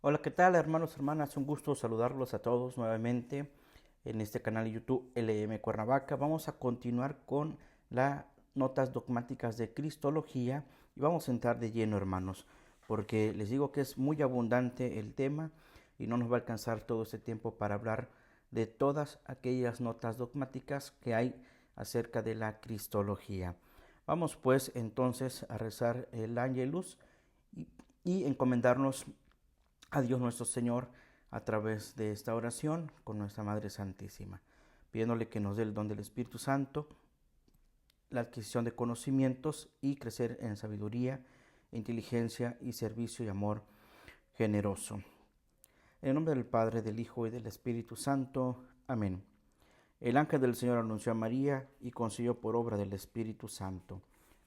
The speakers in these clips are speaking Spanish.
Hola, ¿qué tal, hermanos, hermanas? Un gusto saludarlos a todos nuevamente en este canal de YouTube LM Cuernavaca. Vamos a continuar con las notas dogmáticas de Cristología y vamos a entrar de lleno, hermanos, porque les digo que es muy abundante el tema y no nos va a alcanzar todo este tiempo para hablar de todas aquellas notas dogmáticas que hay acerca de la Cristología. Vamos pues entonces a rezar el Ángelus y encomendarnos a Dios nuestro Señor a través de esta oración con nuestra Madre Santísima, pidiéndole que nos dé el don del Espíritu Santo, la adquisición de conocimientos y crecer en sabiduría, inteligencia y servicio y amor generoso. En el nombre del Padre, del Hijo y del Espíritu Santo. Amén. El ángel del Señor anunció a María y consiguió por obra del Espíritu Santo.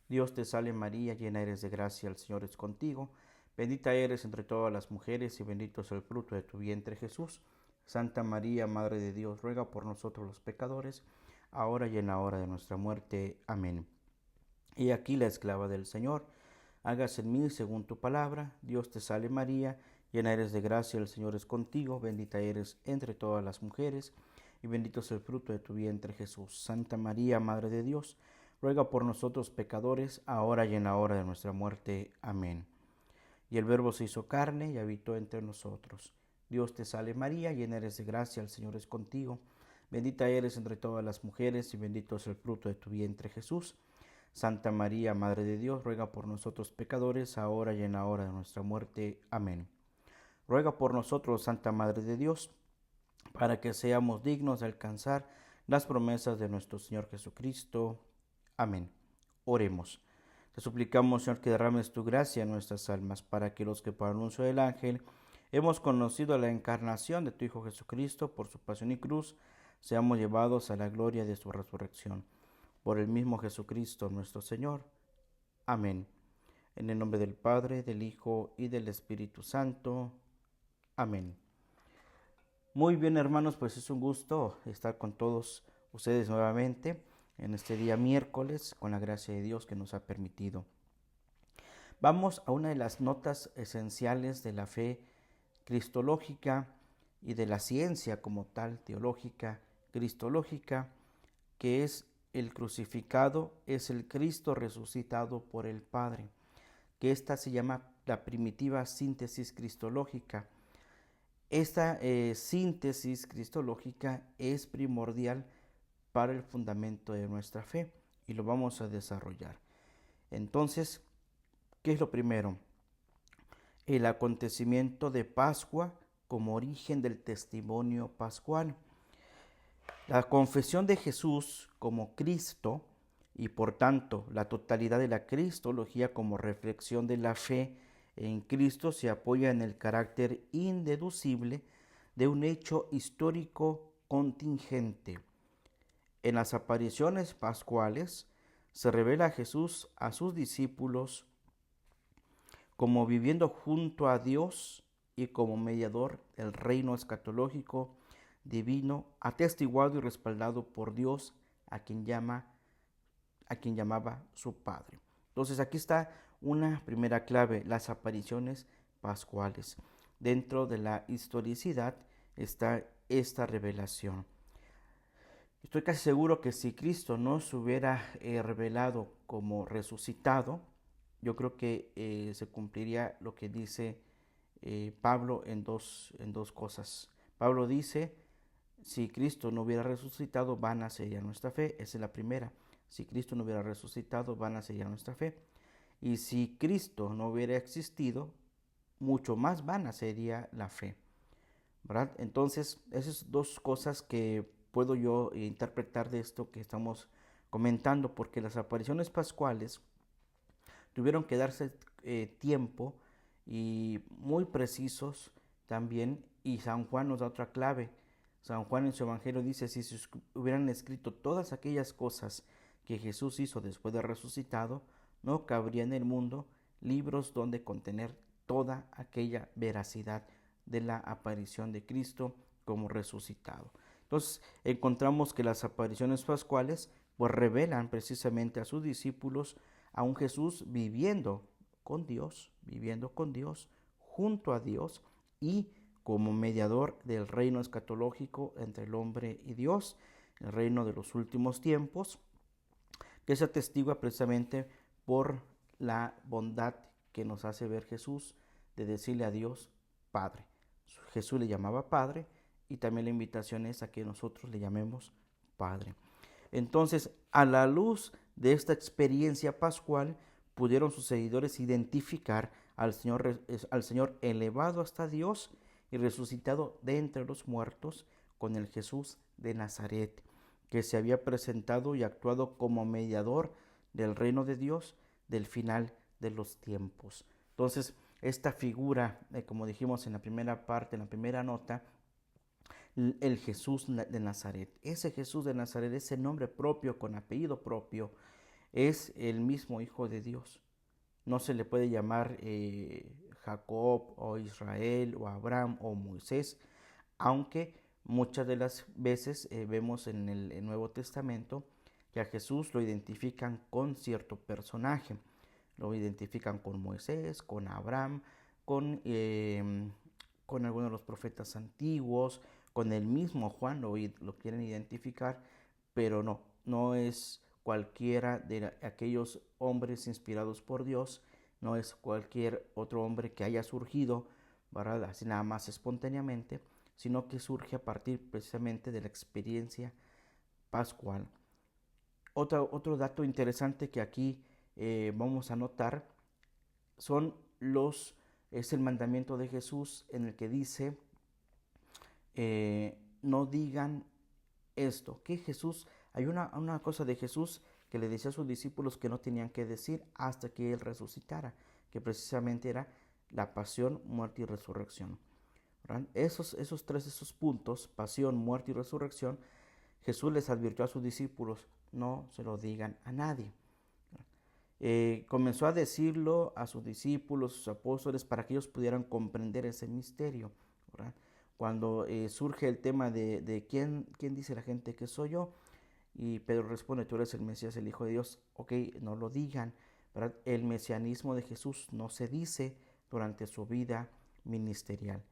Dios te salve María, llena eres de gracia, el Señor es contigo. Bendita eres entre todas las mujeres y bendito es el fruto de tu vientre Jesús. Santa María, Madre de Dios, ruega por nosotros los pecadores, ahora y en la hora de nuestra muerte. Amén. Y aquí la esclava del Señor. Hágase en mí según tu palabra. Dios te salve María, llena eres de gracia, el Señor es contigo. Bendita eres entre todas las mujeres y bendito es el fruto de tu vientre Jesús. Santa María, Madre de Dios, ruega por nosotros pecadores, ahora y en la hora de nuestra muerte. Amén. Y el Verbo se hizo carne y habitó entre nosotros. Dios te salve María, llena eres de gracia, el Señor es contigo. Bendita eres entre todas las mujeres y bendito es el fruto de tu vientre Jesús. Santa María, Madre de Dios, ruega por nosotros pecadores, ahora y en la hora de nuestra muerte. Amén. Ruega por nosotros, Santa Madre de Dios, para que seamos dignos de alcanzar las promesas de nuestro Señor Jesucristo. Amén. Oremos. Te suplicamos, Señor, que derrames tu gracia en nuestras almas, para que los que por anuncio del ángel hemos conocido la encarnación de tu Hijo Jesucristo por su pasión y cruz, seamos llevados a la gloria de su resurrección. Por el mismo Jesucristo nuestro Señor. Amén. En el nombre del Padre, del Hijo y del Espíritu Santo. Amén. Muy bien, hermanos, pues es un gusto estar con todos ustedes nuevamente en este día miércoles, con la gracia de Dios que nos ha permitido. Vamos a una de las notas esenciales de la fe cristológica y de la ciencia como tal, teológica, cristológica, que es el crucificado, es el Cristo resucitado por el Padre, que esta se llama la primitiva síntesis cristológica. Esta síntesis cristológica es primordial para el fundamento de nuestra fe y lo vamos a desarrollar. Entonces, ¿qué es lo primero? El acontecimiento de Pascua como origen del testimonio pascual. La confesión de Jesús como Cristo y por tanto la totalidad de la cristología como reflexión de la fe en Cristo se apoya en el carácter indeducible de un hecho histórico contingente. En las apariciones pascuales se revela a Jesús a sus discípulos como viviendo junto a Dios y como mediador del reino escatológico divino, atestiguado y respaldado por Dios, a quien llamaba su Padre. Entonces aquí está una primera clave, las apariciones pascuales. Dentro de la historicidad está esta revelación. Estoy casi seguro que si Cristo no se hubiera revelado como resucitado, yo creo que se cumpliría lo que dice Pablo en dos cosas. Pablo dice, si Cristo no hubiera resucitado, vana sería nuestra fe. Esa es la primera. Si Cristo no hubiera resucitado, vana sería nuestra fe. Y si Cristo no hubiera existido, mucho más vana sería la fe, ¿verdad? Entonces, esas dos cosas que puedo yo interpretar de esto que estamos comentando, porque las apariciones pascuales tuvieron que darse tiempo y muy precisos también, y San Juan nos da otra clave. San Juan en su Evangelio dice, si se hubieran escrito todas aquellas cosas que Jesús hizo después de resucitado, no cabría en el mundo libros donde contener toda aquella veracidad de la aparición de Cristo como resucitado. Entonces encontramos que las apariciones pascuales pues revelan precisamente a sus discípulos a un Jesús viviendo con Dios, junto a Dios y como mediador del reino escatológico entre el hombre y Dios, el reino de los últimos tiempos, que se atestigua precisamente por la bondad que nos hace ver Jesús de decirle a Dios Padre. Jesús le llamaba Padre y también la invitación es a que nosotros le llamemos Padre. Entonces, a la luz de esta experiencia pascual, pudieron sus seguidores identificar al Señor elevado hasta Dios y resucitado de entre los muertos con el Jesús de Nazaret, que se había presentado y actuado como mediador del reino de Dios del final de los tiempos. Entonces, esta figura, como dijimos en la primera parte, en la primera nota, el Jesús de Nazaret. Ese Jesús de Nazaret, ese nombre propio, con apellido propio, es el mismo Hijo de Dios. No se le puede llamar Jacob o Israel o Abraham o Moisés, aunque muchas de las veces vemos en el Nuevo Testamento que a Jesús lo identifican con cierto personaje. Lo identifican con Moisés, con Abraham, con algunos de los profetas antiguos, con el mismo Juan lo quieren identificar, pero no es cualquiera de aquellos hombres inspirados por Dios, no es cualquier otro hombre que haya surgido, ¿verdad?, así nada más espontáneamente, sino que surge a partir precisamente de la experiencia pascual. Otro dato interesante que aquí vamos a notar es el mandamiento de Jesús en el que dice, no digan esto, que Jesús, hay una cosa de Jesús que le decía a sus discípulos que no tenían que decir hasta que Él resucitara, que precisamente era la pasión, muerte y resurrección. ¿Verdad? Esos puntos, pasión, muerte y resurrección, Jesús les advirtió a sus discípulos, no se lo digan a nadie. Comenzó a decirlo a sus discípulos, sus apóstoles, para que ellos pudieran comprender ese misterio, ¿verdad? Cuando surge el tema de ¿quién dice la gente que soy yo? Y Pedro responde, tú eres el Mesías, el Hijo de Dios. Ok, no lo digan, ¿verdad? El mesianismo de Jesús no se dice durante su vida ministerial,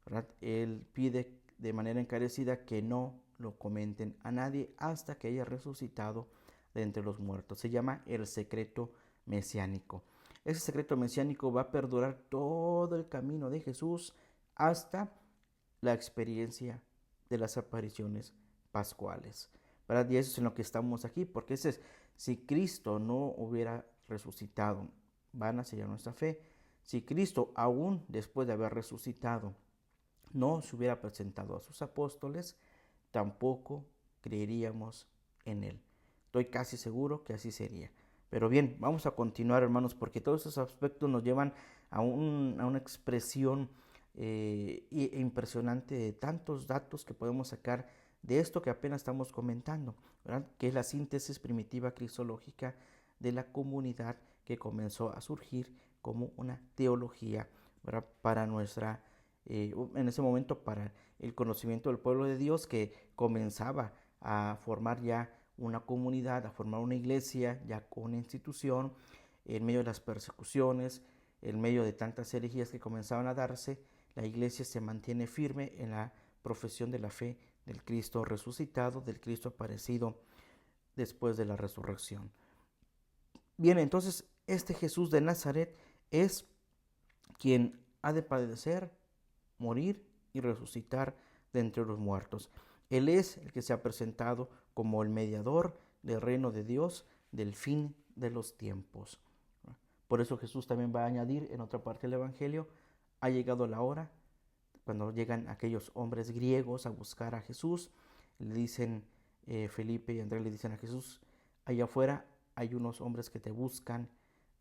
¿verdad? Él pide de manera encarecida que no lo comenten a nadie hasta que haya resucitado de entre los muertos. Se llama el secreto mesiánico. Ese secreto mesiánico va a perdurar todo el camino de Jesús hasta la experiencia de las apariciones pascuales, ¿verdad? Y eso es en lo que estamos aquí, porque si Cristo no hubiera resucitado, vana sería nuestra fe. Si Cristo, aún después de haber resucitado, no se hubiera presentado a sus apóstoles, tampoco creeríamos en Él. Estoy casi seguro que así sería. Pero bien, vamos a continuar, hermanos, porque todos esos aspectos nos llevan a una expresión impresionante de tantos datos que podemos sacar de esto que apenas estamos comentando, ¿verdad? Que es la síntesis primitiva cristológica de la comunidad que comenzó a surgir como una teología, ¿verdad?, para en ese momento para el conocimiento del pueblo de Dios, que comenzaba a formar ya una comunidad, a formar una iglesia, ya con una institución, en medio de las persecuciones, en medio de tantas herejías que comenzaban a darse. La iglesia se mantiene firme en la profesión de la fe del Cristo resucitado, del Cristo aparecido después de la resurrección. Bien, entonces este Jesús de Nazaret es quien ha de padecer, morir y resucitar de entre los muertos. Él es el que se ha presentado como el mediador del reino de Dios del fin de los tiempos. Por eso Jesús también va a añadir en otra parte del Evangelio, ha llegado la hora, cuando llegan aquellos hombres griegos a buscar a Jesús, le dicen, Felipe y Andrés le dicen a Jesús, allá afuera hay unos hombres que te buscan,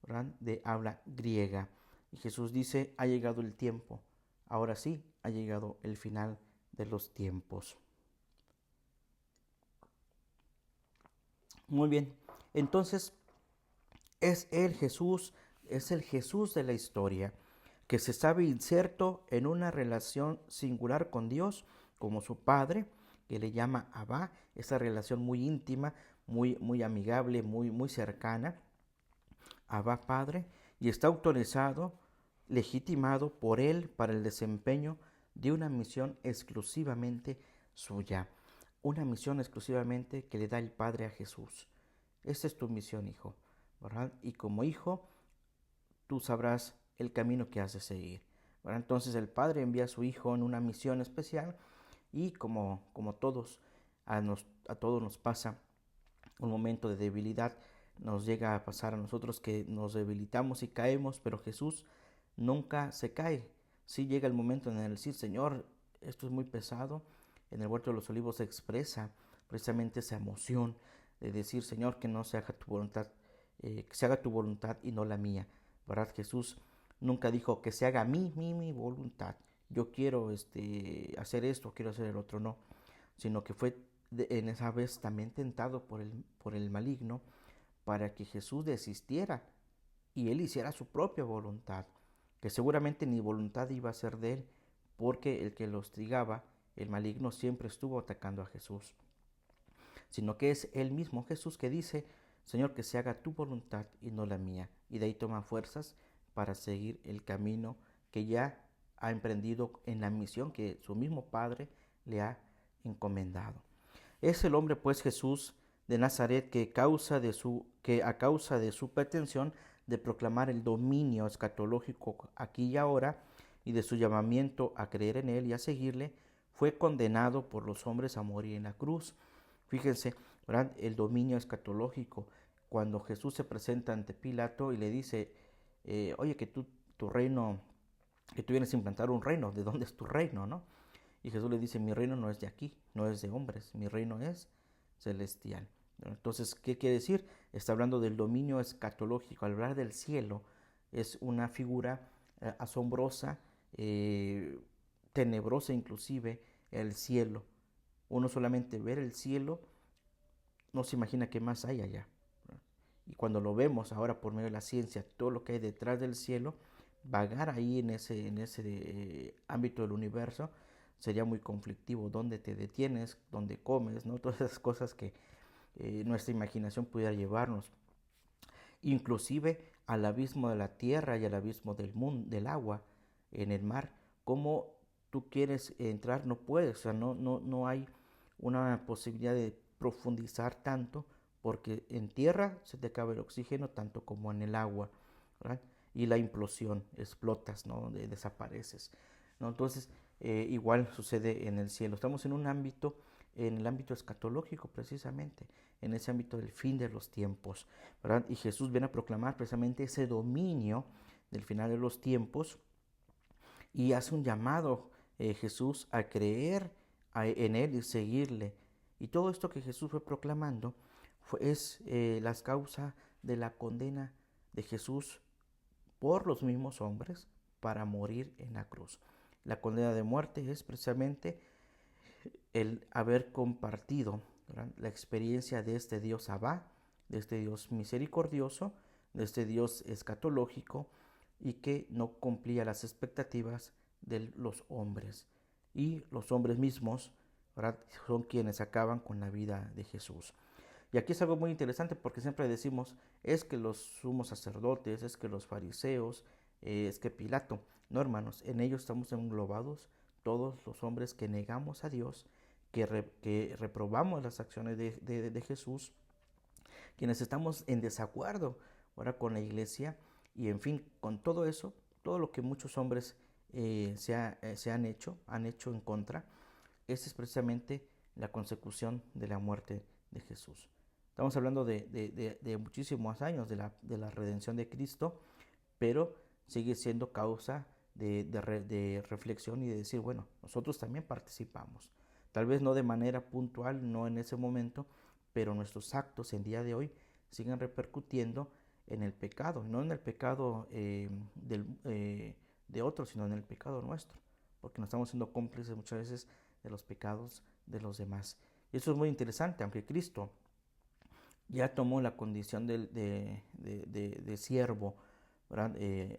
¿verdad?, de habla griega. Y Jesús dice, ha llegado el tiempo, ahora sí, ha llegado el final de los tiempos. Muy bien, entonces es el Jesús de la historia, que se sabe inserto en una relación singular con Dios como su Padre, que le llama Abba, esa relación muy íntima, muy amigable, muy cercana, Abba Padre, y está autorizado legitimado por Él para el desempeño de una misión exclusivamente suya, una misión exclusivamente que le da el Padre a Jesús. Esa es tu misión, hijo, ¿verdad? Y como hijo, tú sabrás el camino que has de seguir, ¿verdad? Entonces el Padre envía a su Hijo en una misión especial y como todos, a todos nos pasa un momento de debilidad, nos llega a pasar a nosotros que nos debilitamos y caemos, pero Jesús nunca se cae. Sí llega el momento en el decir, Señor, esto es muy pesado. En el huerto de los olivos se expresa precisamente esa emoción de decir, Señor, que no se haga tu voluntad, que se haga tu voluntad y no la mía. ¿Verdad? Jesús nunca dijo que se haga mi voluntad. Yo quiero hacer esto, quiero hacer el otro, no. Sino que fue en esa vez también tentado por el maligno para que Jesús desistiera y él hiciera su propia voluntad, que seguramente ni voluntad iba a ser de él, porque el que lo hostigaba, el maligno, siempre estuvo atacando a Jesús, sino que es el mismo Jesús que dice, Señor, que se haga tu voluntad y no la mía, y de ahí toma fuerzas para seguir el camino que ya ha emprendido en la misión que su mismo Padre le ha encomendado. Es el hombre, pues, Jesús de Nazaret que a causa de su pretensión de proclamar el dominio escatológico aquí y ahora y de su llamamiento a creer en él y a seguirle, fue condenado por los hombres a morir en la cruz. Fíjense, ¿verdad? El dominio escatológico, cuando Jesús se presenta ante Pilato y le dice, oye, que tu reino, que tú vienes a implantar un reino, ¿de dónde es tu reino, no? Y Jesús le dice, mi reino no es de aquí, no es de hombres, mi reino es celestial. Entonces, ¿qué quiere decir? Está hablando del dominio escatológico. Al hablar del cielo, es una figura asombrosa, tenebrosa inclusive, el cielo. Uno solamente ver el cielo no se imagina qué más hay allá. Y cuando lo vemos ahora por medio de la ciencia, todo lo que hay detrás del cielo, vagar ahí en ese ámbito del universo sería muy conflictivo. ¿Dónde te detienes? ¿Dónde comes? ¿No? Todas esas cosas que nuestra imaginación pudiera llevarnos. Inclusive al abismo de la tierra y al abismo del mundo, del agua, en el mar. ¿Cómo tú quieres entrar? No puedes. O sea, no hay una posibilidad de profundizar tanto porque en tierra se te acaba el oxígeno tanto como en el agua, ¿verdad? Y la implosión, explotas, ¿no? Desapareces, ¿no? Entonces, igual sucede en el cielo. Estamos en el ámbito escatológico precisamente, en ese ámbito del fin de los tiempos, ¿verdad? Y Jesús viene a proclamar precisamente ese dominio del final de los tiempos y hace un llamado Jesús a creer en Él y seguirle. Y todo esto que Jesús fue proclamando es la causa de la condena de Jesús por los mismos hombres para morir en la cruz. La condena de muerte es precisamente el haber compartido, ¿verdad?, la experiencia de este Dios Abba, de este Dios misericordioso, de este Dios escatológico y que no cumplía las expectativas de los hombres. Y los hombres mismos, ¿verdad?, son quienes acaban con la vida de Jesús. Y aquí es algo muy interesante porque siempre decimos, es que los sumos sacerdotes, es que los fariseos, es que Pilato. No, hermanos, en ellos estamos englobados todos los hombres que negamos a Dios, que reprobamos las acciones de Jesús, quienes estamos en desacuerdo ahora con la iglesia y en fin, con todo eso, todo lo que muchos hombres se han hecho en contra, esa es precisamente la consecución de la muerte de Jesús. Estamos hablando de muchísimos años de la redención de Cristo, pero sigue siendo causa de reflexión y de decir, bueno, nosotros también participamos. Tal vez no de manera puntual, no en ese momento, pero nuestros actos en día de hoy siguen repercutiendo en el pecado, no en el pecado de otros, sino en el pecado nuestro, porque nos estamos siendo cómplices muchas veces de los pecados de los demás. Y eso es muy interesante, aunque Cristo ya tomó la condición de siervo, ¿verdad?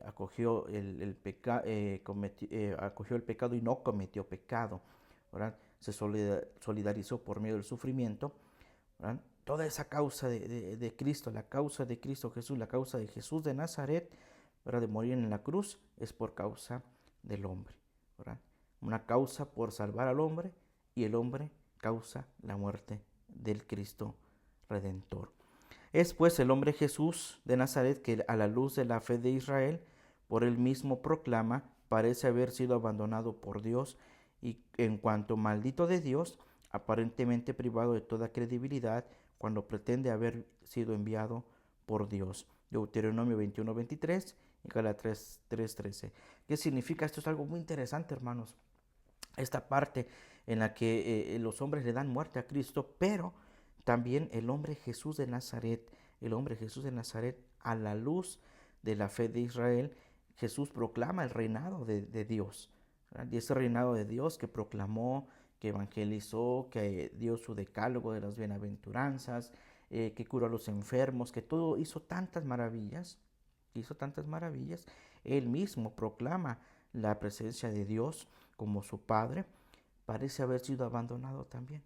Acogió acogió el pecado y no cometió pecado, ¿verdad? Se solidarizó por medio del sufrimiento, ¿verdad? Toda esa causa de Cristo, la causa de Cristo Jesús, la causa de Jesús de Nazaret, ¿verdad?, de morir en la cruz es por causa del hombre, ¿verdad? Una causa por salvar al hombre, y el hombre causa la muerte del Cristo Redentor. Es pues el hombre Jesús de Nazaret que, a la luz de la fe de Israel, por él mismo proclama, parece haber sido abandonado por Dios, y en cuanto maldito de Dios, aparentemente privado de toda credibilidad, cuando pretende haber sido enviado por Dios. Deuteronomio 21:23 y Gálatas 3:13. ¿Qué significa? Esto es algo muy interesante, hermanos. Esta parte en la que los hombres le dan muerte a Cristo, pero también el hombre Jesús de Nazaret, a la luz de la fe de Israel, Jesús proclama el reinado de Dios, ¿verdad? Y ese reinado de Dios que proclamó, que evangelizó, que dio su decálogo de las bienaventuranzas, que curó a los enfermos, que todo hizo tantas maravillas, él mismo proclama la presencia de Dios como su Padre, parece haber sido abandonado también.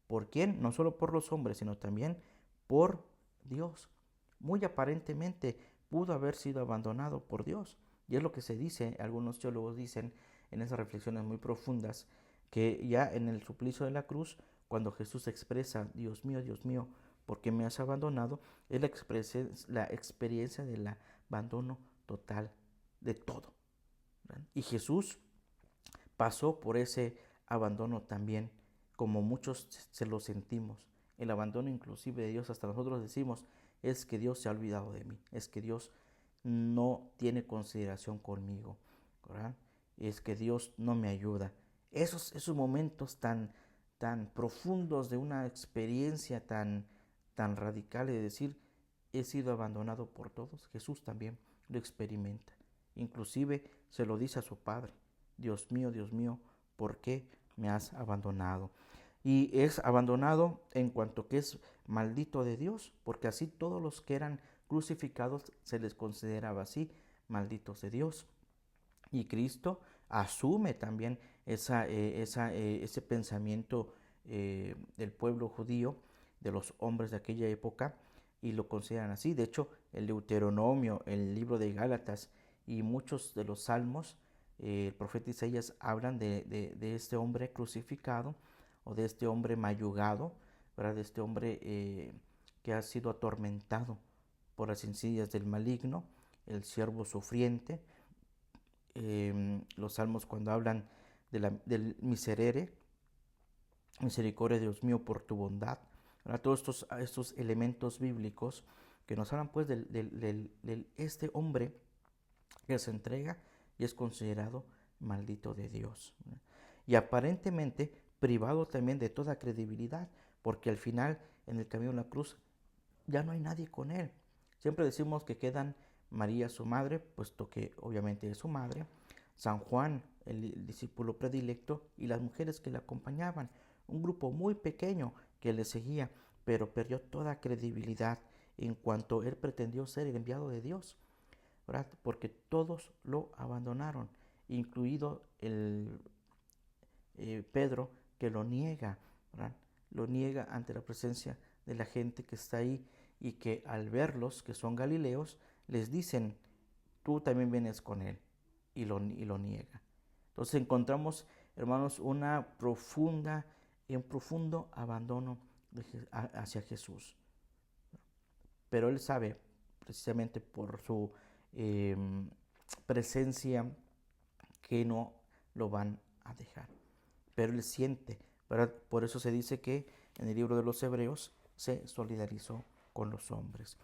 ¿Por quién? No solo por los hombres, sino también por Dios. Muy aparentemente pudo haber sido abandonado por Dios. Y es lo que se dice, algunos teólogos dicen en esas reflexiones muy profundas, que ya en el suplicio de la cruz, cuando Jesús expresa, Dios mío, ¿por qué me has abandonado?, es la experiencia del abandono total de todo, ¿verdad? Y Jesús pasó por ese abandono también, como muchos se lo sentimos. El abandono inclusive de Dios, hasta nosotros decimos, es que Dios se ha olvidado de mí, es que Dios no tiene consideración conmigo, ¿verdad? Es que Dios no me ayuda. Esos momentos tan profundos de una experiencia tan radical de decir, he sido abandonado por todos, Jesús también lo experimenta. Inclusive se lo dice a su Padre, Dios mío, ¿por qué me has abandonado? Y es abandonado en cuanto que es maldito de Dios, porque así todos los que eran crucificados se les consideraba así, malditos de Dios. Y Cristo asume también ese pensamiento del pueblo judío, de los hombres de aquella época, y lo consideran así. De hecho, el Deuteronomio, el libro de Gálatas y muchos de los salmos, el profeta Isaías hablan de este hombre crucificado, o de este hombre mayugado, ¿verdad?, de este hombre que ha sido atormentado por las insidias del maligno, el siervo sufriente. Los salmos, cuando hablan del miserere, misericordia, Dios mío, por tu bondad, ¿verdad?, todos estos elementos bíblicos que nos hablan pues este hombre que se entrega y es considerado maldito de Dios, ¿verdad? Y aparentemente privado también de toda credibilidad, porque al final, en el camino de la cruz, ya no hay nadie con él. Siempre decimos que quedan María, su madre, puesto que obviamente es su madre, San Juan, el discípulo predilecto, y las mujeres que le acompañaban, un grupo muy pequeño que le seguía, pero perdió toda credibilidad en cuanto él pretendió ser el enviado de Dios, ¿verdad?, porque todos lo abandonaron, incluido el Pedro, que lo niega, ¿verdad?, lo niega ante la presencia de la gente que está ahí, y que al verlos, que son galileos, les dicen, tú también vienes con él, y lo niega. Entonces encontramos, hermanos, un profundo abandono hacia Jesús. Pero él sabe, precisamente por su presencia, que no lo van a dejar. Pero él siente, ¿verdad? Por eso se dice que en el libro de los Hebreos se solidarizó con los hombres.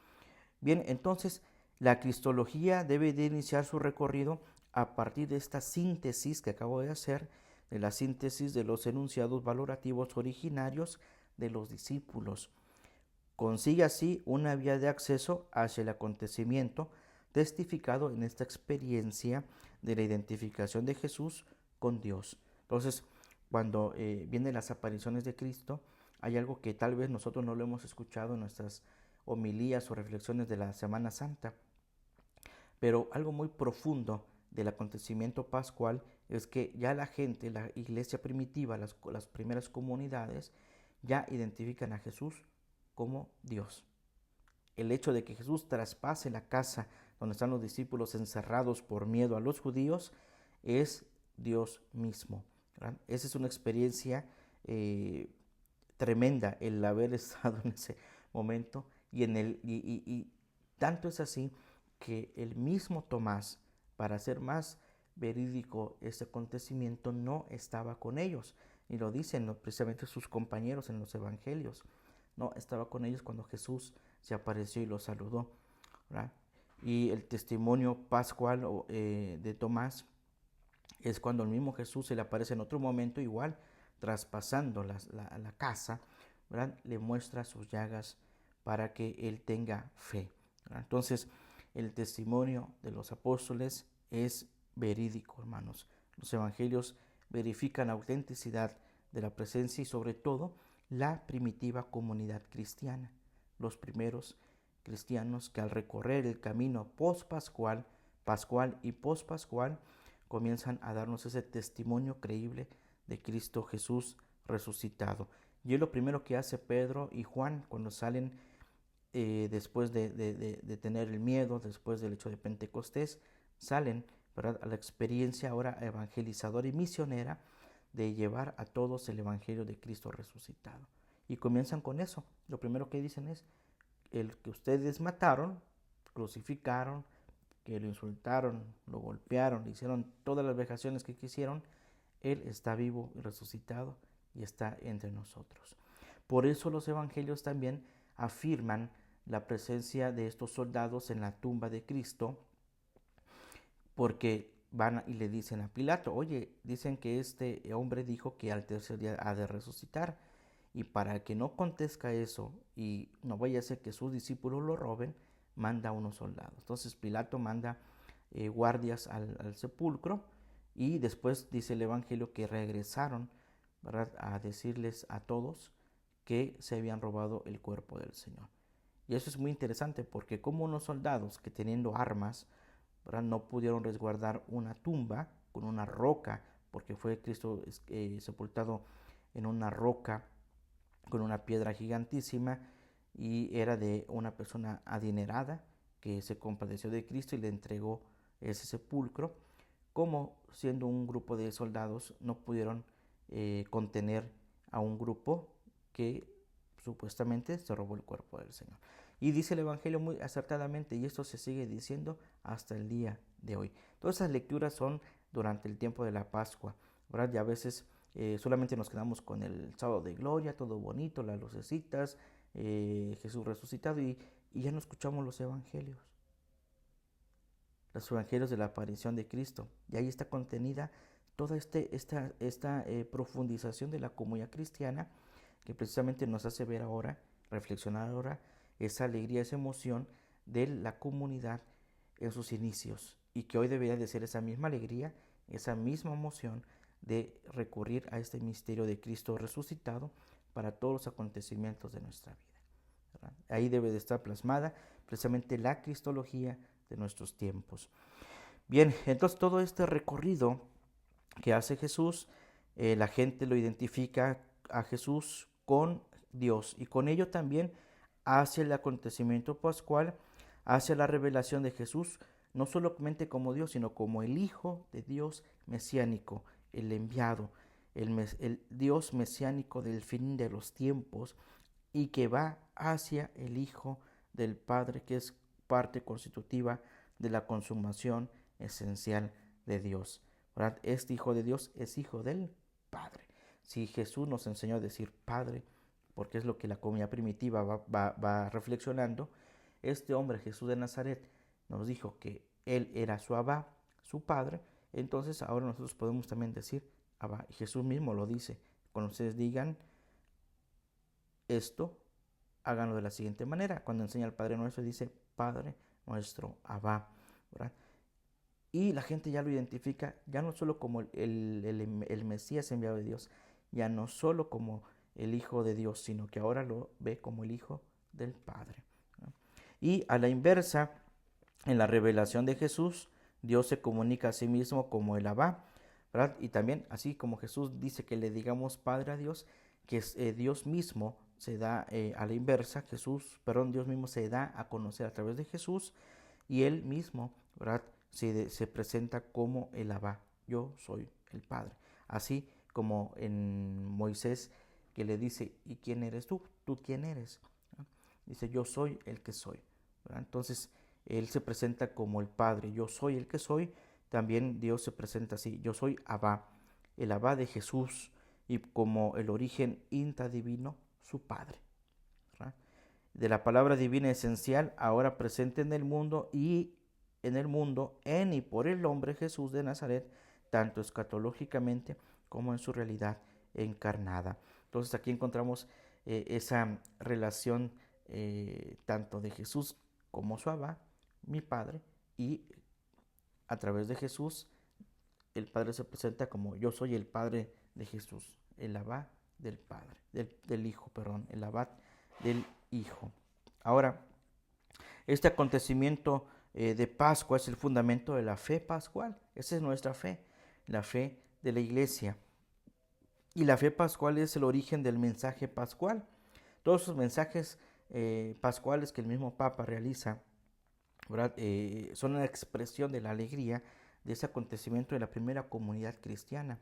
Bien, entonces la cristología debe de iniciar su recorrido a partir de esta síntesis que acabo de hacer, de la síntesis de los enunciados valorativos originarios de los discípulos. Consigue así una vía de acceso hacia el acontecimiento testificado en esta experiencia de la identificación de Jesús con Dios. Entonces, cuando vienen las apariciones de Cristo, hay algo que tal vez nosotros no lo hemos escuchado en nuestras homilías o reflexiones de la Semana Santa, pero algo muy profundo del acontecimiento pascual es que ya la gente, la iglesia primitiva, las primeras comunidades, ya identifican a Jesús como Dios. El hecho de que Jesús traspase la casa donde están los discípulos encerrados por miedo a los judíos, es Dios mismo, ¿verdad? Esa es una experiencia tremenda, el haber estado en ese momento, y tanto es así que el mismo Tomás, para hacer más verídico este acontecimiento, no estaba con ellos, y lo dicen precisamente sus compañeros en los evangelios. No estaba con ellos cuando Jesús se apareció y los saludó, ¿verdad? Y el testimonio pascual de Tomás es cuando el mismo Jesús se le aparece en otro momento, igual traspasando la casa, ¿verdad? Le muestra sus llagas para que él tenga fe, ¿verdad? Entonces, el testimonio de los apóstoles es verídico, hermanos. Los evangelios verifican la autenticidad de la presencia y sobre todo la primitiva comunidad cristiana. Los primeros cristianos que al recorrer el camino post-pascual, pascual y post-pascual, comienzan a darnos ese testimonio creíble de Cristo Jesús resucitado. Y es lo primero que hace Pedro y Juan cuando salen después de tener el miedo, después del hecho de Pentecostés, salen, ¿verdad?, a la experiencia ahora evangelizadora y misionera de llevar a todos el evangelio de Cristo resucitado. Y comienzan con eso. Lo primero que dicen es: el que ustedes mataron, crucificaron, que lo insultaron, lo golpearon, le hicieron todas las vejaciones que quisieron, Él está vivo y resucitado y está entre nosotros. Por eso los evangelios también afirman la presencia de estos soldados en la tumba de Cristo, porque van y le dicen a Pilato: oye, dicen que este hombre dijo que al tercer día ha de resucitar, y para que no conteste eso y no vaya a ser que sus discípulos lo roben, manda a unos soldados. Entonces Pilato manda guardias al sepulcro, y después dice el evangelio que regresaron, ¿verdad?, a decirles a todos que se habían robado el cuerpo del Señor. Y eso es muy interesante, porque como unos soldados que teniendo armas, ¿verdad?, no pudieron resguardar una tumba con una roca, porque fue Cristo sepultado en una roca con una piedra gigantísima, y era de una persona adinerada que se compadeció de Cristo y le entregó ese sepulcro. Como siendo un grupo de soldados no pudieron contener a un grupo que supuestamente se robó el cuerpo del Señor. Y dice el Evangelio muy acertadamente, y esto se sigue diciendo hasta el día de hoy. Todas esas lecturas son durante el tiempo de la Pascua, ¿verdad? Y a veces solamente nos quedamos con el sábado de gloria, todo bonito, las lucecitas, Jesús resucitado, y ya no escuchamos los evangelios de la aparición de Cristo. Y ahí está contenida toda esta profundización de la comunidad cristiana, que precisamente nos hace ver ahora, reflexionar ahora, esa alegría, esa emoción de la comunidad en sus inicios, y que hoy debería de ser esa misma alegría, esa misma emoción de recurrir a este misterio de Cristo resucitado para todos los acontecimientos de nuestra vida, ¿verdad? Ahí debe de estar plasmada precisamente la cristología de nuestros tiempos. Bien, entonces todo este recorrido que hace Jesús, la gente lo identifica a Jesús con Dios, y con ello también hacia el acontecimiento pascual, hacia la revelación de Jesús, no solamente como Dios, sino como el Hijo de Dios mesiánico, el enviado, el Dios mesiánico del fin de los tiempos, y que va hacia el Hijo del Padre, que es parte constitutiva de la consumación esencial de Dios, ¿verdad? Este Hijo de Dios es Hijo del Padre. Si Jesús nos enseñó a decir Padre, porque es lo que la comunidad primitiva va reflexionando, este hombre Jesús de Nazaret nos dijo que Él era su Abba, su Padre. Entonces ahora nosotros podemos también decir Abba, y Jesús mismo lo dice: cuando ustedes digan esto, háganlo de la siguiente manera. Cuando enseña al Padre Nuestro, dice Padre Nuestro, Abba, ¿verdad? Y la gente ya lo identifica, ya no solo como el Mesías enviado de Dios, ya no solo como el Hijo de Dios, sino que ahora lo ve como el Hijo del Padre, ¿no? Y a la inversa, en la revelación de Jesús, Dios se comunica a sí mismo como el Abba, ¿verdad? Y también, así como Jesús dice que le digamos Padre a Dios, que Dios mismo se da a la inversa, Dios mismo se da a conocer a través de Jesús, y él mismo, ¿verdad?, se presenta como el Abba, yo soy el Padre. Así como en Moisés, que le dice, ¿y quién eres tú? ¿Tú quién eres? ¿No? Dice, yo soy el que soy, ¿verdad? Entonces, él se presenta como el Padre, yo soy el que soy. También Dios se presenta así, yo soy Abba, el Abba de Jesús, y como el origen intradivino, su Padre, ¿verdad? De la palabra divina esencial, ahora presente en el mundo y en y por el hombre Jesús de Nazaret, tanto escatológicamente como en su realidad encarnada. Entonces aquí encontramos esa relación tanto de Jesús como su Abba, mi Padre, y a través de Jesús el Padre se presenta como yo soy el Padre de Jesús, el Abba del Padre, del Hijo, perdón, el Abba del Hijo. Ahora, este acontecimiento de Pascua es el fundamento de la fe pascual. Esa es nuestra fe, la fe de la iglesia. Y la fe pascual es el origen del mensaje pascual. Todos esos mensajes pascuales que el mismo Papa realiza, ¿verdad? Son una expresión de la alegría de ese acontecimiento de la primera comunidad cristiana.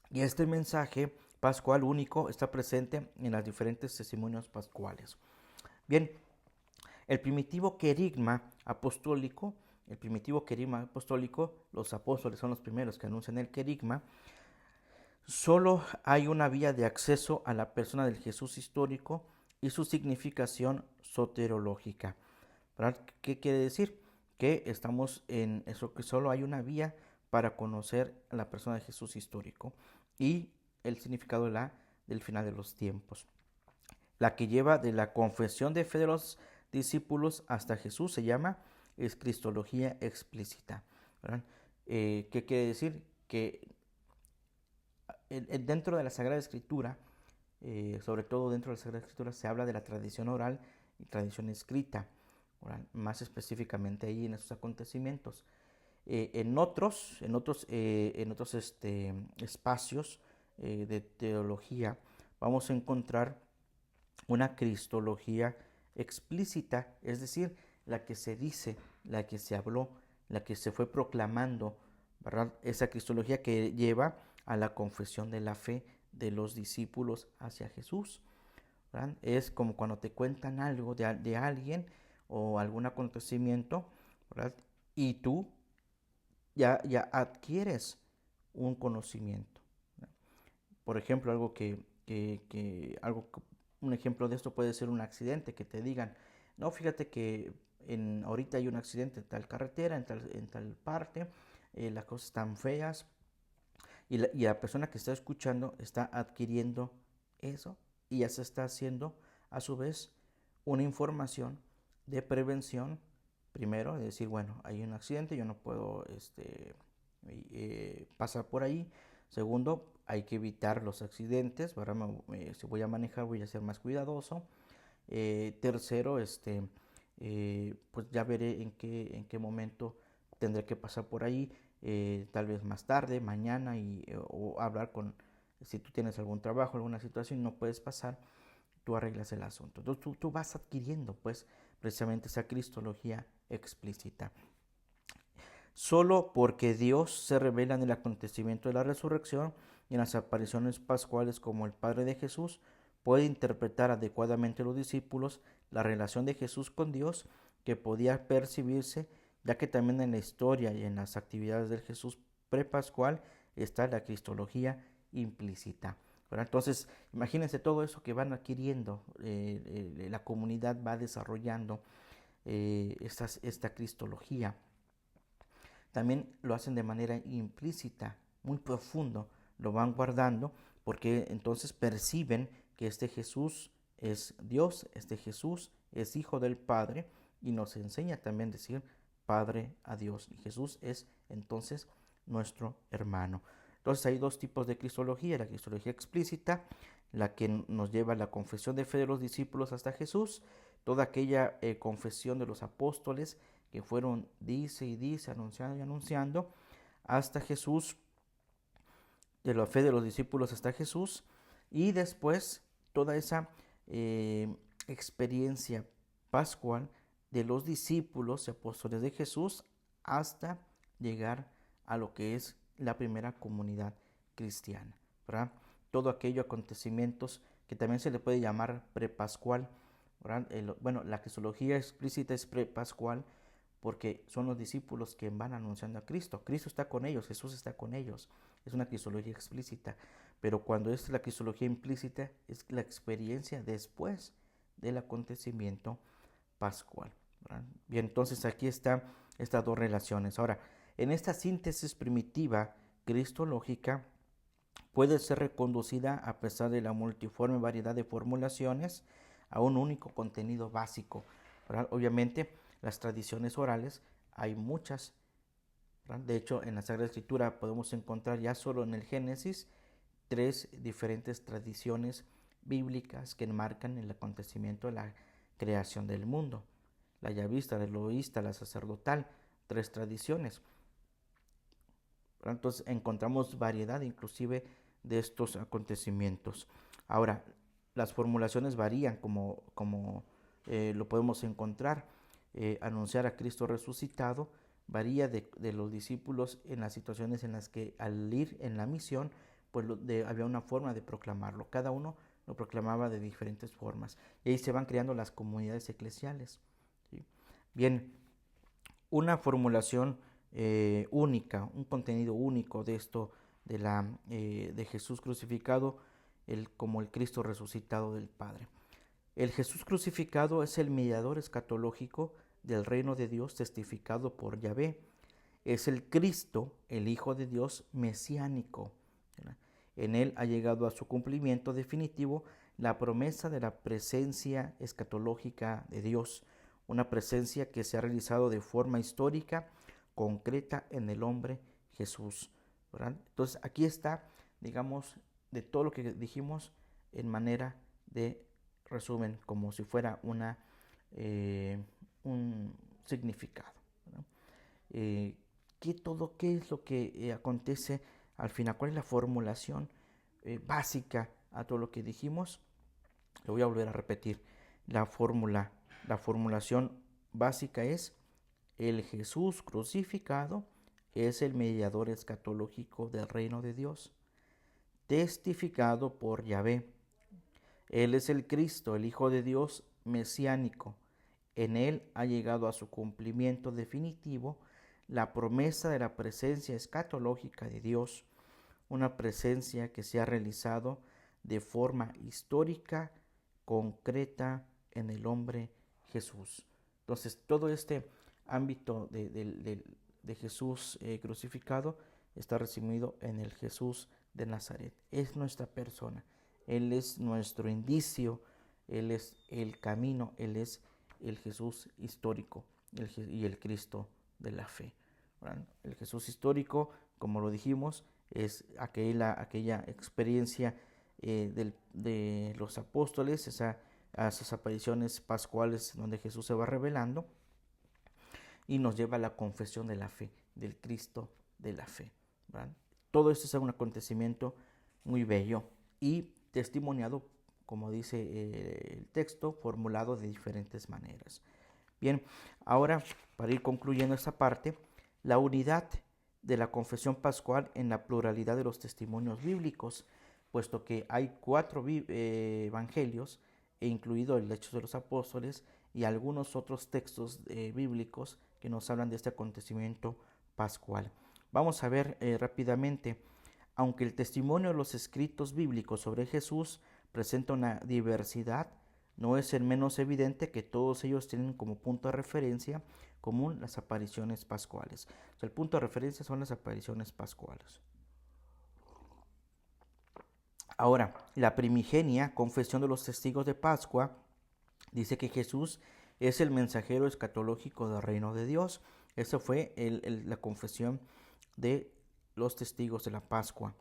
Y este mensaje pascual único está presente en las diferentes testimonios pascuales. Bien, el primitivo querigma apostólico, los apóstoles son los primeros que anuncian el querigma. Solo hay una vía de acceso a la persona del Jesús histórico y su significación soterológica. ¿Verdad? ¿Qué quiere decir? Que estamos en eso, que solo hay una vía para conocer a la persona de Jesús histórico y el significado del final de los tiempos. La que lleva de la confesión de fe de los discípulos hasta Jesús se llama cristología explícita. ¿Qué quiere decir? Que dentro de la Sagrada Escritura, sobre todo dentro de la Sagrada Escritura, se habla de la tradición oral y tradición escrita, oral, más específicamente ahí en esos acontecimientos. En otros espacios de teología vamos a encontrar una cristología explícita, es decir, la que se dice, la que se habló, la que se fue proclamando, ¿verdad? Esa cristología que lleva a la confesión de la fe de los discípulos hacia Jesús, ¿verdad? Es como cuando te cuentan algo de alguien o algún acontecimiento, ¿verdad? Y tú ya adquieres un conocimiento, ¿verdad? Por ejemplo, un ejemplo de esto puede ser un accidente, que te digan, no, fíjate que ahorita hay un accidente en tal carretera, en tal parte, las cosas están feas, y la persona que está escuchando está adquiriendo eso y ya se está haciendo a su vez una información de prevención. Primero, de decir, bueno, hay un accidente, yo no puedo pasar por ahí. Segundo, hay que evitar los accidentes. Ahora si voy a manejar, voy a ser más cuidadoso. Tercero, pues ya veré en qué momento tendré que pasar por ahí. Tal vez más tarde, mañana, o hablar si tú tienes algún trabajo, alguna situación y no puedes pasar, tú arreglas el asunto. Entonces tú vas adquiriendo pues precisamente esa cristología explícita. Solo porque Dios se revela en el acontecimiento de la resurrección y en las apariciones pascuales como el Padre de Jesús, puede interpretar adecuadamente los discípulos la relación de Jesús con Dios que podía percibirse, ya que también en la historia y en las actividades del Jesús prepascual está la cristología implícita. Entonces, imagínense todo eso que van adquiriendo, la comunidad va desarrollando esta cristología. También lo hacen de manera implícita, muy profundo, lo van guardando porque entonces perciben que este Jesús es Dios, este Jesús es Hijo del Padre y nos enseña también a decir Padre a Dios. Y Jesús es entonces nuestro hermano. Entonces hay dos tipos de cristología, la cristología explícita, la que nos lleva a la confesión de fe de los discípulos hasta Jesús, toda aquella confesión de los apóstoles que fueron dice y dice, anunciando y anunciando, hasta Jesús, de la fe de los discípulos hasta Jesús, y después toda esa experiencia pascual de los discípulos y apóstoles de Jesús hasta llegar a lo que es la primera comunidad cristiana, ¿verdad? Todo aquello acontecimientos que también se le puede llamar prepascual, ¿verdad? Bueno, la cristología explícita es prepascual porque son los discípulos que van anunciando a Cristo. Cristo está con ellos, Jesús está con ellos. Es una cristología explícita. Pero cuando es la cristología implícita, es la experiencia después del acontecimiento pascual, ¿verdad? Bien, entonces aquí están estas dos relaciones. Ahora, en esta síntesis primitiva cristológica puede ser reconducida, a pesar de la multiforme variedad de formulaciones, a un único contenido básico, ¿verdad? Obviamente, las tradiciones orales hay muchas, ¿verdad? De hecho, en la Sagrada Escritura podemos encontrar ya solo en el Génesis 3 diferentes tradiciones bíblicas que enmarcan el acontecimiento de la creación del mundo. La yavista, la elohista, la sacerdotal, 3 tradiciones. Entonces encontramos variedad inclusive de estos acontecimientos. Ahora, las formulaciones varían como lo podemos encontrar. Anunciar a Cristo resucitado varía de los discípulos en las situaciones en las que al ir en la misión, pues había una forma de proclamarlo. Cada uno lo proclamaba de diferentes formas. Y ahí se van creando las comunidades eclesiales, ¿sí? Bien, una formulación única, un contenido único de esto de Jesús crucificado, como el Cristo resucitado del Padre. El Jesús crucificado es el mediador escatológico del reino de Dios testificado por Yahvé. Es el Cristo, el Hijo de Dios mesiánico, ¿verdad? En él ha llegado a su cumplimiento definitivo la promesa de la presencia escatológica de Dios, una presencia que se ha realizado de forma histórica, concreta en el hombre Jesús, ¿verdad? Entonces aquí está, digamos, de todo lo que dijimos en manera de resumen, como si fuera un significado, ¿verdad? ¿Qué es lo que acontece al final? ¿Cuál es la formulación básica a todo lo que dijimos? Lo voy a volver a repetir. La formulación básica es: el Jesús crucificado es el mediador escatológico del reino de Dios, testificado por Yahvé. Él es el Cristo, el Hijo de Dios mesiánico. En él ha llegado a su cumplimiento definitivo la promesa de la presencia escatológica de Dios, una presencia que se ha realizado de forma histórica, concreta en el hombre Jesús. Entonces, todo este ámbito de Jesús crucificado está resumido en el Jesús de Nazaret. Es nuestra persona, Él es nuestro indicio, Él es el camino, Él es el Jesús histórico y el Cristo de la fe. ¿Verdad? El Jesús histórico, como lo dijimos, es aquella experiencia de los apóstoles, esas apariciones pascuales donde Jesús se va revelando y nos lleva a la confesión de la fe, del Cristo de la fe, ¿verdad? Todo esto es un acontecimiento muy bello y testimoniado, como dice el texto, formulado de diferentes maneras. Bien, ahora para ir concluyendo esta parte, la unidad de la confesión pascual en la pluralidad de los testimonios bíblicos, puesto que hay 4 evangelios, incluido el Hechos de los Apóstoles y algunos otros textos bíblicos que nos hablan de este acontecimiento pascual. Vamos a ver rápidamente. Aunque el testimonio de los escritos bíblicos sobre Jesús presenta una diversidad, no es el menos evidente que todos ellos tienen como punto de referencia común las apariciones pascuales. O sea, el punto de referencia son las apariciones pascuales. Ahora, la primigenia confesión de los testigos de Pascua dice que Jesús es el mensajero escatológico del reino de Dios. Esa fue la confesión de los testigos de la Pascua.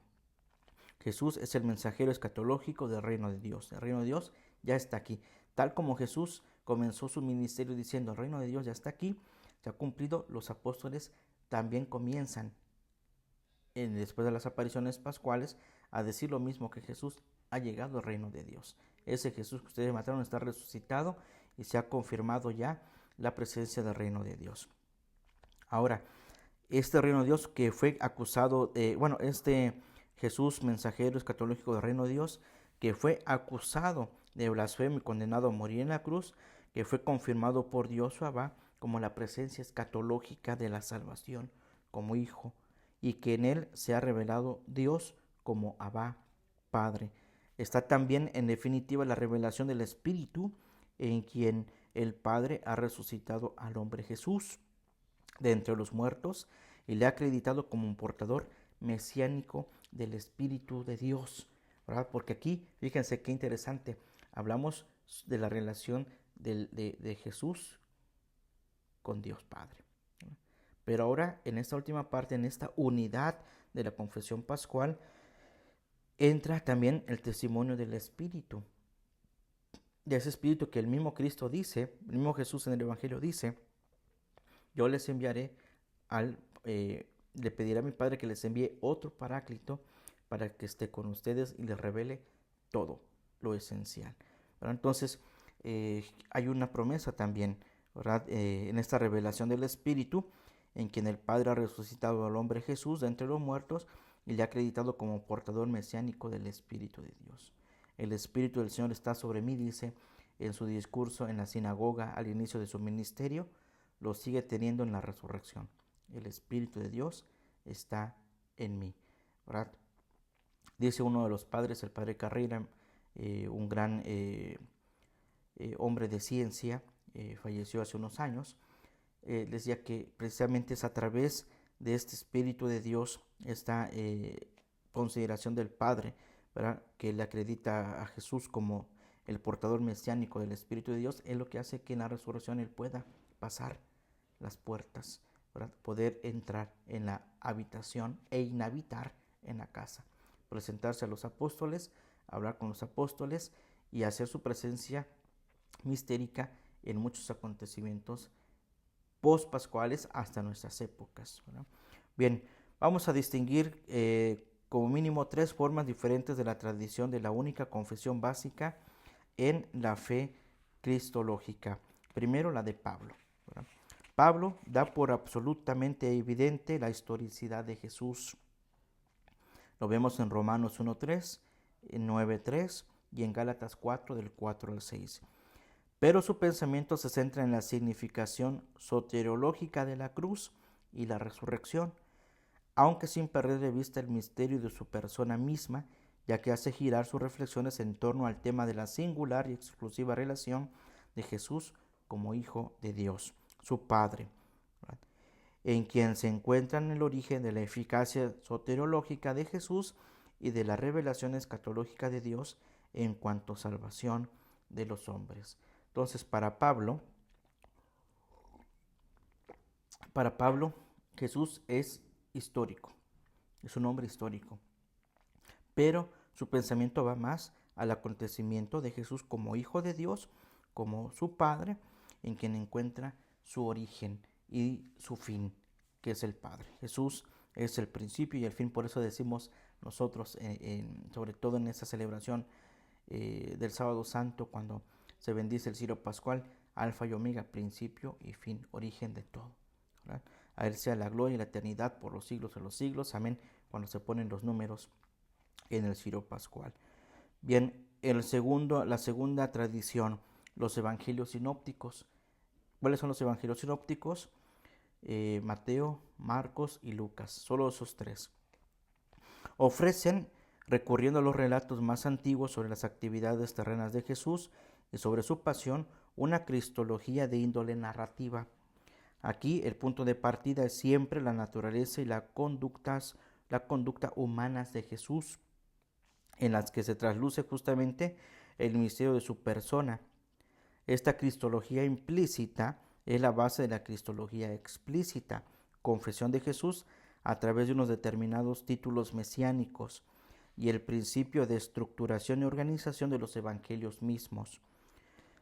Jesús es el mensajero escatológico del reino de Dios. El reino de Dios ya está aquí. Tal como Jesús comenzó su ministerio diciendo: el reino de Dios ya está aquí, se ha cumplido, los apóstoles también comienzan, después de las apariciones pascuales, a decir lo mismo que Jesús: ha llegado el reino de Dios. ese Jesús que ustedes mataron está resucitado y se ha confirmado ya la presencia del reino de Dios. Ahora, este reino de Dios que fue acusado de, bueno, este Jesús mensajero escatológico del reino de Dios, que fue acusado de blasfemia y condenado a morir en la cruz, que fue confirmado por Dios su Abba como la presencia escatológica de la salvación, como Hijo, y que en él se ha revelado Dios como Abba, Padre. Está también en definitiva la revelación del Espíritu, en quien el Padre ha resucitado al hombre Jesús de entre los muertos y le ha acreditado como un portador mesiánico del Espíritu de Dios, ¿verdad? Porque aquí, fíjense qué interesante, hablamos de la relación de Jesús con Dios Padre. Pero ahora, en esta última parte, en esta unidad de la confesión pascual, entra también el testimonio del Espíritu. De ese Espíritu que el mismo Cristo dice, el mismo Jesús en el Evangelio dice, yo les enviaré le pediré a mi Padre que les envíe otro paráclito para que esté con ustedes y les revele todo lo esencial, ¿verdad? Entonces, hay una promesa también, ¿verdad? En esta revelación del Espíritu, en quien el Padre ha resucitado al hombre Jesús de entre los muertos y le ha acreditado como portador mesiánico del Espíritu de Dios. El Espíritu del Señor está sobre mí, dice en su discurso en la sinagoga al inicio de su ministerio, lo sigue teniendo en la resurrección. El Espíritu de Dios está en mí, ¿verdad? Dice uno de los padres, el padre Carrera, un gran hombre de ciencia, falleció hace unos años, decía que precisamente es a través de este Espíritu de Dios, esta consideración del Padre, ¿verdad?, que le acredita a Jesús como el portador mesiánico del Espíritu de Dios, es lo que hace que en la resurrección Él pueda pasar las puertas, ¿verdad?, poder entrar en la habitación e inhabitar en la casa, presentarse a los apóstoles, hablar con los apóstoles y hacer su presencia mistérica en muchos acontecimientos post-pascuales hasta nuestras épocas, ¿verdad? Bien, vamos a distinguir como mínimo 3 formas diferentes de la tradición de la única confesión básica en la fe cristológica. Primero, la de Pablo, ¿verdad? Pablo da por absolutamente evidente la historicidad de Jesús. Lo vemos en Romanos 1:3, en 9:3 y en Gálatas 4, del 4 al 6. Pero su pensamiento se centra en la significación soteriológica de la cruz y la resurrección, aunque sin perder de vista el misterio de su persona misma, ya que hace girar sus reflexiones en torno al tema de la singular y exclusiva relación de Jesús como Hijo de Dios, su Padre, ¿verdad?, en quien se encuentra en el origen de la eficacia soteriológica de Jesús y de la revelación escatológica de Dios en cuanto a salvación de los hombres. Entonces, para Pablo, Jesús es histórico, es un hombre histórico, pero su pensamiento va más al acontecimiento de Jesús como Hijo de Dios, como su Padre, en quien encuentra su origen y su fin, que es el Padre. Jesús es el principio y el fin, por eso decimos nosotros, sobre todo en esta celebración del Sábado Santo, cuando se bendice el cirio pascual, alfa y omega, principio y fin, origen de todo, ¿verdad? A Él sea la gloria y la eternidad por los siglos de los siglos, amén, cuando se ponen los números en el cirio pascual. Bien, la segunda tradición, los evangelios sinópticos. ¿Cuáles son los evangelios sinópticos? Mateo, Marcos y Lucas, solo esos 3. Ofrecen, recurriendo a los relatos más antiguos sobre las actividades terrenas de Jesús y sobre su pasión, una cristología de índole narrativa. Aquí el punto de partida es siempre la naturaleza y la conducta humanas de Jesús, en las que se trasluce justamente el misterio de su persona. Esta cristología implícita es la base de la cristología explícita, confesión de Jesús a través de unos determinados títulos mesiánicos y el principio de estructuración y organización de los evangelios mismos.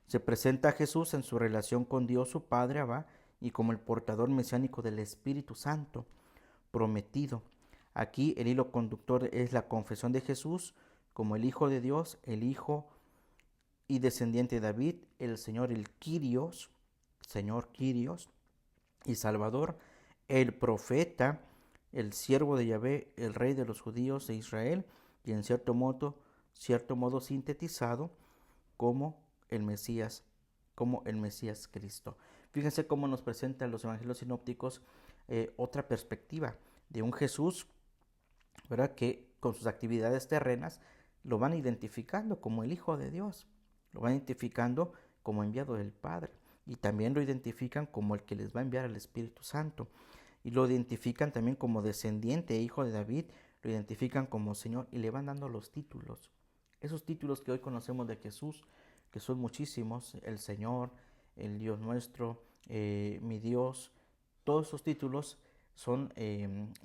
Se presenta a Jesús en su relación con Dios su Padre Abba y como el portador mesiánico del Espíritu Santo prometido. Aquí el hilo conductor es la confesión de Jesús como el Hijo de Dios, el Hijo y descendiente de David, el Señor, el Kyrios, Señor Kyrios y Salvador, el profeta, el siervo de Yahvé, el rey de los judíos de Israel, y en cierto modo sintetizado como el Mesías, Cristo. Fíjense cómo nos presentan los evangelios sinópticos otra perspectiva de un Jesús, ¿verdad?, que con sus actividades terrenas lo van identificando como el Hijo de Dios, lo van identificando como enviado del Padre, y también lo identifican como el que les va a enviar el Espíritu Santo, y lo identifican también como descendiente e hijo de David, lo identifican como Señor, y le van dando los títulos, esos títulos que hoy conocemos de Jesús, que son muchísimos: el Señor, el Dios nuestro, mi Dios. Todos esos títulos son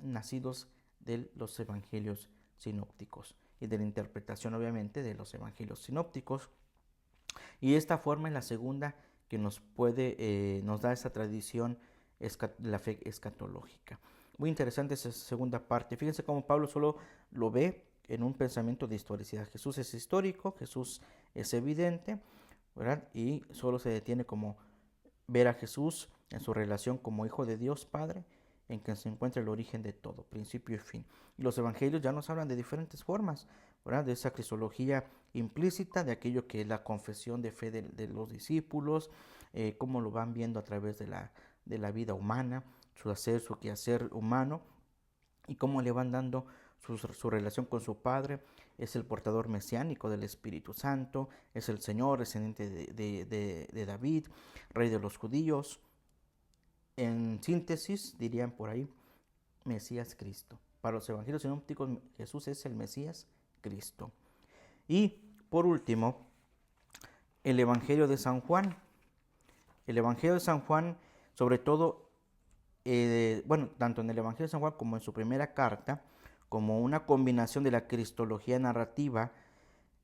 nacidos de los evangelios sinópticos y de la interpretación, obviamente, de los evangelios sinópticos. Y esta forma es la segunda que nos da esa tradición la fe escatológica. Muy interesante esa segunda parte. Fíjense cómo Pablo solo lo ve en un pensamiento de historicidad. Jesús es histórico, Jesús es evidente, ¿verdad? Y solo se detiene como ver a Jesús en su relación como Hijo de Dios Padre, en que se encuentra el origen de todo, principio y fin. Y los evangelios ya nos hablan de diferentes formas, ¿verdad?, de esa cristología implícita, de aquello que es la confesión de fe de los discípulos, cómo lo van viendo a través de la vida humana, su hacer, su quehacer humano, y cómo le van dando su relación con su Padre. Es el portador mesiánico del Espíritu Santo, es el Señor, descendiente de David, rey de los judíos. En síntesis, dirían por ahí, Mesías Cristo. Para los evangelios sinópticos, Jesús es el Mesías Cristo. Y por último, el Evangelio de San Juan. El Evangelio de San Juan, sobre todo, tanto en el Evangelio de San Juan como en su primera carta, como una combinación de la cristología narrativa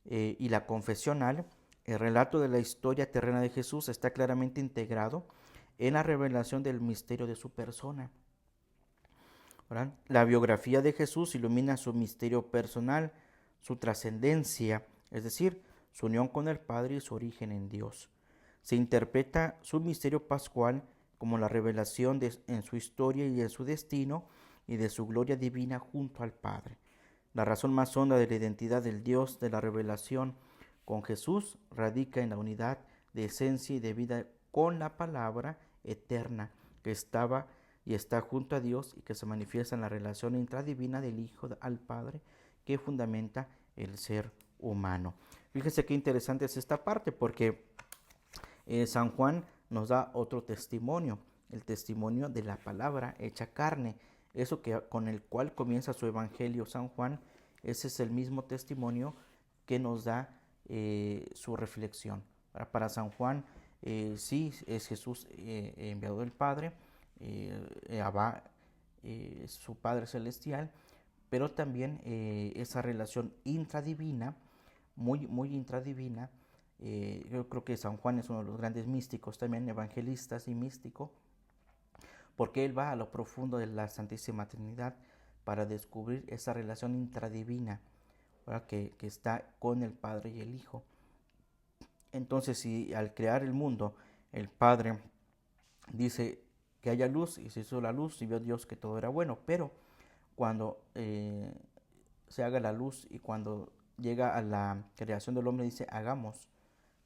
y la confesional, el relato de la historia terrena de Jesús está claramente integrado en la revelación del misterio de su persona, ¿verdad? La biografía de Jesús ilumina su misterio personal, su trascendencia, es decir, su unión con el Padre y su origen en Dios. Se interpreta su misterio pascual como la revelación en su historia y en su destino y de su gloria divina junto al Padre. La razón más honda de la identidad del Dios de la revelación con Jesús radica en la unidad de esencia y de vida con la palabra eterna que estaba y está junto a Dios y que se manifiesta en la relación intradivina del Hijo al Padre que fundamenta el ser humano. Fíjense qué interesante es esta parte, porque San Juan nos da otro testimonio, el testimonio de la palabra hecha carne. Eso con el cual comienza su evangelio San Juan, ese es el mismo testimonio que nos da su reflexión. Para San Juan, sí es Jesús enviado del Padre, Abba, su Padre Celestial, pero también esa relación intradivina, muy intradivina. Yo creo que San Juan es uno de los grandes místicos, también evangelistas y místico, porque él va a lo profundo de la Santísima Trinidad para descubrir esa relación intradivina, ¿verdad?, que está con el Padre y el Hijo. Entonces, si al crear el mundo, el Padre dice que haya luz, y se hizo la luz, y vio Dios que todo era bueno, pero cuando se haga la luz y cuando llega a la creación del hombre, dice: hagamos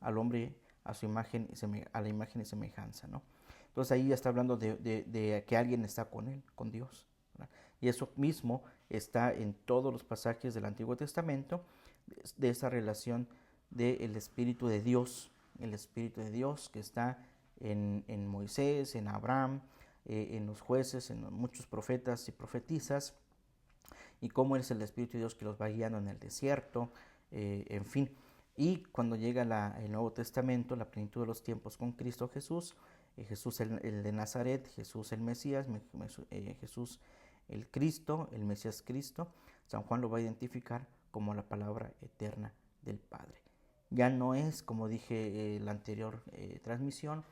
al hombre a su imagen, a la imagen y semejanza, ¿no? Entonces ahí ya está hablando de que alguien está con él, con Dios, ¿verdad? Y eso mismo está en todos los pasajes del Antiguo Testamento, de esa relación del Espíritu de Dios, el Espíritu de Dios que está en Moisés, en Abraham, en los jueces, en muchos profetas y profetisas, y cómo es el Espíritu de Dios que los va guiando en el desierto, en fin. Y cuando llega el Nuevo Testamento, la plenitud de los tiempos con Cristo Jesús, Jesús el de Nazaret, Jesús el Mesías, Jesús el Cristo, el Mesías Cristo, San Juan lo va a identificar como la palabra eterna del Padre. Ya no es, como dije en la anterior transmisión,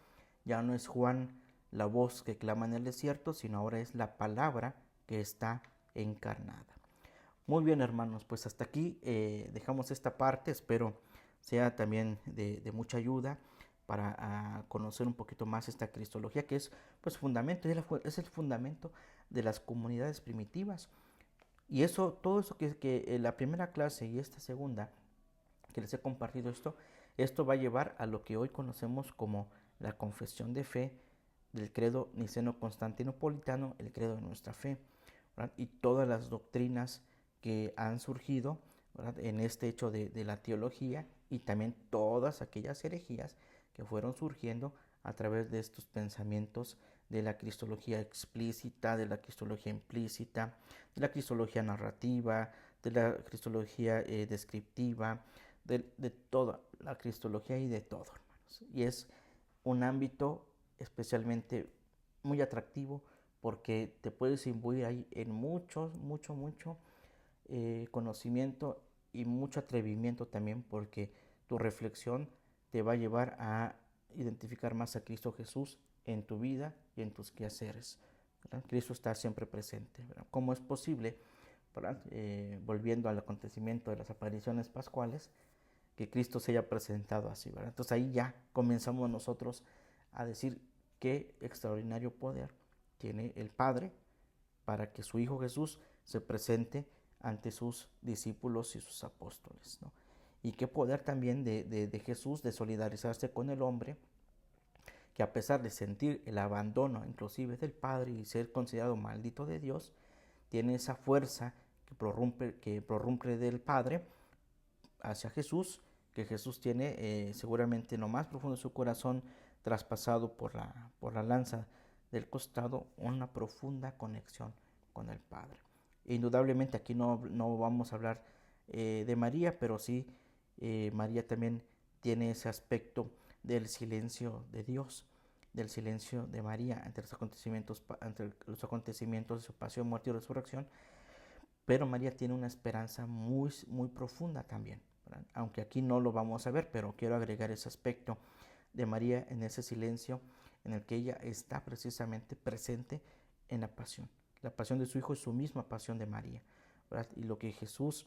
ya no es Juan la voz que clama en el desierto, sino ahora es la palabra que está encarnada. Muy bien, hermanos, pues hasta aquí dejamos esta parte. Espero sea también de mucha ayuda para conocer un poquito más esta cristología, que es pues fundamento, es el fundamento de las comunidades primitivas. Y eso, todo eso que la primera clase y esta segunda, que les he compartido esto va a llevar a lo que hoy conocemos como la confesión de fe del credo niceno-constantinopolitano, el credo de nuestra fe, ¿verdad? Y todas las doctrinas que han surgido, ¿verdad?, en este hecho de la teología, y también todas aquellas herejías que fueron surgiendo a través de estos pensamientos de la cristología explícita, de la cristología implícita, de la cristología narrativa, de la cristología descriptiva, de toda la cristología y de todo, hermanos. Y es un ámbito especialmente muy atractivo porque te puedes imbuir ahí en mucho conocimiento y mucho atrevimiento también, porque tu reflexión te va a llevar a identificar más a Cristo Jesús en tu vida y en tus quehaceres, ¿verdad? Cristo está siempre presente, ¿verdad? ¿Cómo es posible, volviendo al acontecimiento de las apariciones pascuales, que Cristo se haya presentado así, ¿verdad? Entonces ahí ya comenzamos nosotros a decir qué extraordinario poder tiene el Padre para que su Hijo Jesús se presente ante sus discípulos y sus apóstoles, ¿no? Y qué poder también de Jesús de solidarizarse con el hombre, que a pesar de sentir el abandono inclusive del Padre y ser considerado maldito de Dios, tiene esa fuerza que prorrumpe del Padre hacia Jesús, que Jesús tiene seguramente en lo más profundo de su corazón, traspasado por la lanza del costado, una profunda conexión con el Padre. Indudablemente aquí no vamos a hablar de María, pero sí María también tiene ese aspecto del silencio de Dios, del silencio de María entre los acontecimientos de su pasión, muerte y resurrección. Pero María tiene una esperanza muy profunda también, ¿verdad? Aunque aquí no lo vamos a ver, pero quiero agregar ese aspecto de María en ese silencio en el que ella está precisamente presente en la pasión. La pasión de su Hijo es su misma pasión de María, ¿verdad? Y lo que Jesús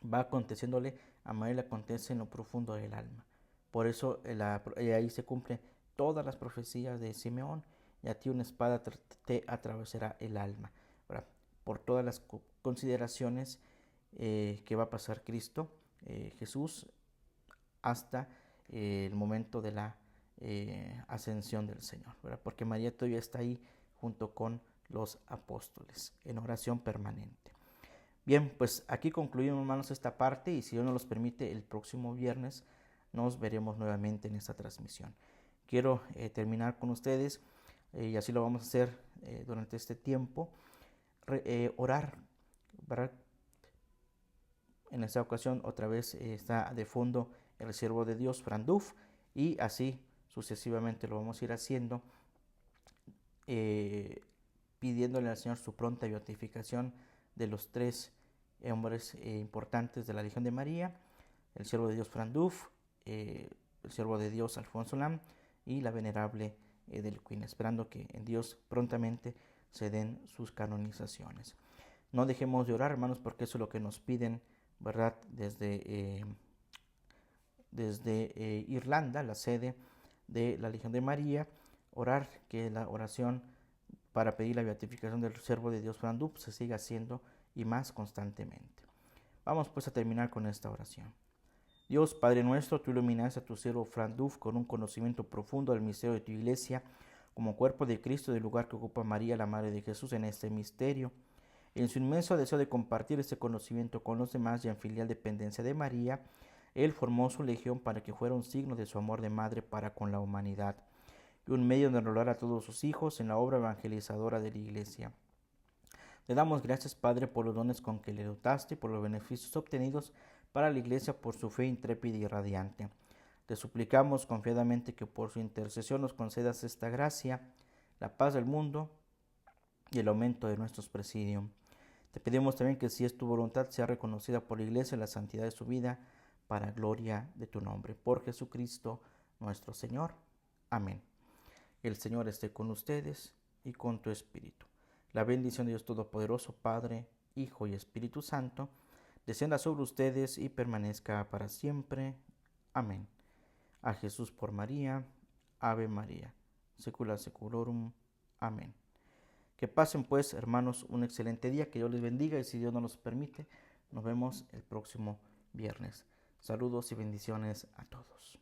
va aconteciéndole a María le acontece en lo profundo del alma. Por eso ahí se cumplen todas las profecías de Simeón: y a ti una espada te atravesará el alma, ¿verdad? Por todas las consideraciones que va a pasar Cristo, Jesús, hasta el momento de la ascensión del Señor, ¿verdad? Porque María todavía está ahí junto con los apóstoles en oración permanente. Bien, pues aquí concluimos, hermanos, esta parte, y si Dios nos los permite, el próximo viernes nos veremos nuevamente en esta transmisión. Quiero terminar con ustedes, y así lo vamos a hacer durante este tiempo, orar, ¿verdad? En esta ocasión otra vez está de fondo el siervo de Dios, Fran Duf, y así sucesivamente lo vamos a ir haciendo, pidiéndole al Señor su pronta beatificación de los tres hombres importantes de la Legión de María: el siervo de Dios Fran Duf, el siervo de Dios Alfonso Lam y la venerable Delquín, esperando que en Dios prontamente se den sus canonizaciones. No dejemos de orar, hermanos, porque eso es lo que nos piden, ¿verdad? Desde Irlanda, la sede de la Legión de María, orar que la oración para pedir la beatificación del siervo de Dios Fran Duf se siga haciendo, y más constantemente. Vamos pues a terminar con esta oración. Dios Padre nuestro, tú iluminaste a tu siervo Fran Duf con un conocimiento profundo del misterio de tu iglesia como cuerpo de Cristo, del lugar que ocupa María, la Madre de Jesús, en este misterio. En su inmenso deseo de compartir este conocimiento con los demás y en filial dependencia de María, él formó su legión para que fuera un signo de su amor de madre para con la humanidad y un medio de enrolar a todos sus hijos en la obra evangelizadora de la Iglesia. Te damos gracias, Padre, por los dones con que le dotaste y por los beneficios obtenidos para la Iglesia por su fe intrépida y radiante. Te suplicamos confiadamente que por su intercesión nos concedas esta gracia, la paz del mundo y el aumento de nuestros presidium. Te pedimos también que, si es tu voluntad, sea reconocida por la Iglesia la santidad de su vida para gloria de tu nombre. Por Jesucristo nuestro Señor. Amén. El Señor esté con ustedes y con tu espíritu. La bendición de Dios Todopoderoso, Padre, Hijo y Espíritu Santo, descienda sobre ustedes y permanezca para siempre. Amén. A Jesús por María. Ave María. Secula seculorum. Amén. Que pasen pues, hermanos, un excelente día, que Dios les bendiga y si Dios nos los permite, nos vemos el próximo viernes. Saludos y bendiciones a todos.